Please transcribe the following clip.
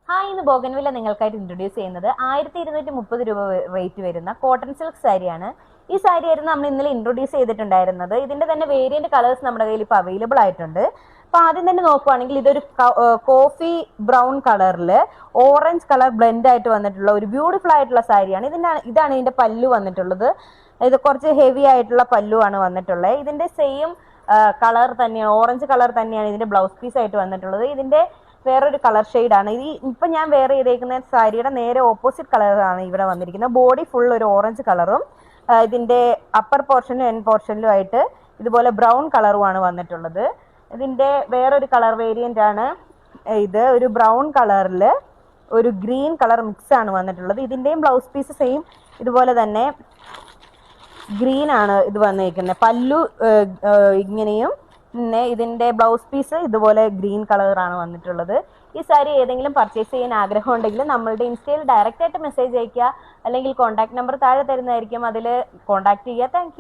Hi, ഇന്ന് bougainvillea നിങ്ങൾക്കായിട്ട് introduce ചെയ്യുന്നത് 1230 രൂപ റേറ്റ് വരുന്ന കോട്ടൺ സിൽക്ക് സാരിയാണ്. ഈ സാരി ആയിരുന്നു നമ്മൾ ഇന്നലെ ഇൻട്രൊഡ്യൂസ് ചെയ്തിട്ടുണ്ടായിരുന്നത്. ഇതിന്റെ തന്നെ വേരിയന്റ് കളേഴ്സ് നമ്മുടെ കയ്യിൽ ഇപ്പോൾ അവൈലബിൾ ആയിട്ടുണ്ട്. അപ്പൊ ആദ്യം തന്നെ നോക്കുവാണെങ്കിൽ ഇതൊരു കോഫി ബ്രൗൺ കളറിൽ ഓറഞ്ച് കളർ ബ്ലെൻഡ് ആയിട്ട് വന്നിട്ടുള്ള ഒരു ബ്യൂട്ടിഫുൾ ആയിട്ടുള്ള സാരിയാണ്. ഇതാണ് ഇതിന്റെ പല്ലു വന്നിട്ടുള്ളത്. ഇത് കുറച്ച് ഹെവി ആയിട്ടുള്ള പല്ലു ആണ് വന്നിട്ടുള്ളത്. ഇതിന്റെ സെയിം കളർ തന്നെയാണ്, ഓറഞ്ച് കളർ തന്നെയാണ് ഇതിന്റെ ബ്ലൗസ് പീസ് ആയിട്ട് വന്നിട്ടുള്ളത്. ഇതിന്റെ വേറൊരു കളർ ഷെയ്ഡാണ് ഇപ്പൊ ഞാൻ വെയർ ചെയ്തേക്കുന്ന സാരിയുടെ നേരെ ഓപ്പോസിറ്റ് കളറാണ് ഇവിടെ വന്നിരിക്കുന്നത്. ബോഡി ഫുൾ ഒരു ഓറഞ്ച് കളറും ഇതിന്റെ അപ്പർ പോർഷനിലും എൻ പോർഷനിലും ആയിട്ട് ഇതുപോലെ ബ്രൗൺ കളറുമാണ് വന്നിട്ടുള്ളത്. ഇതിന്റെ വേറൊരു കളർ വേരിയന്റ് ആണ് ഇത്. ഒരു ബ്രൗൺ കളറിൽ ഒരു ഗ്രീൻ കളർ മിക്സ് ആണ് വന്നിട്ടുള്ളത്. ഇതിന്റെയും ബ്ലൗസ് പീസ് സെയിം ഇതുപോലെ തന്നെ ഗ്രീൻ ആണ് ഇത് വന്നിരിക്കുന്നത്. പല്ലു ഇങ്ങനെയും പിന്നെ ഇതിന്റെ ബ്ലൗസ് പീസ് ഇതുപോലെ ഗ്രീൻ കളറാണ് വന്നിട്ടുള്ളത്. ഈ സാരി ഏതെങ്കിലും പർച്ചേസ് ചെയ്യാൻ ആഗ്രഹം ഉണ്ടെങ്കിൽ നമ്മളുടെ ഇൻസ്റ്റയിൽ ഡയറക്റ്റ് ആയിട്ട് മെസ്സേജ് അയക്കുക, അല്ലെങ്കിൽ കോൺടാക്ട് നമ്പർ താഴെ തരുന്നതായിരിക്കും, അതിൽ കോൺടാക്ട് ചെയ്യുക. താങ്ക്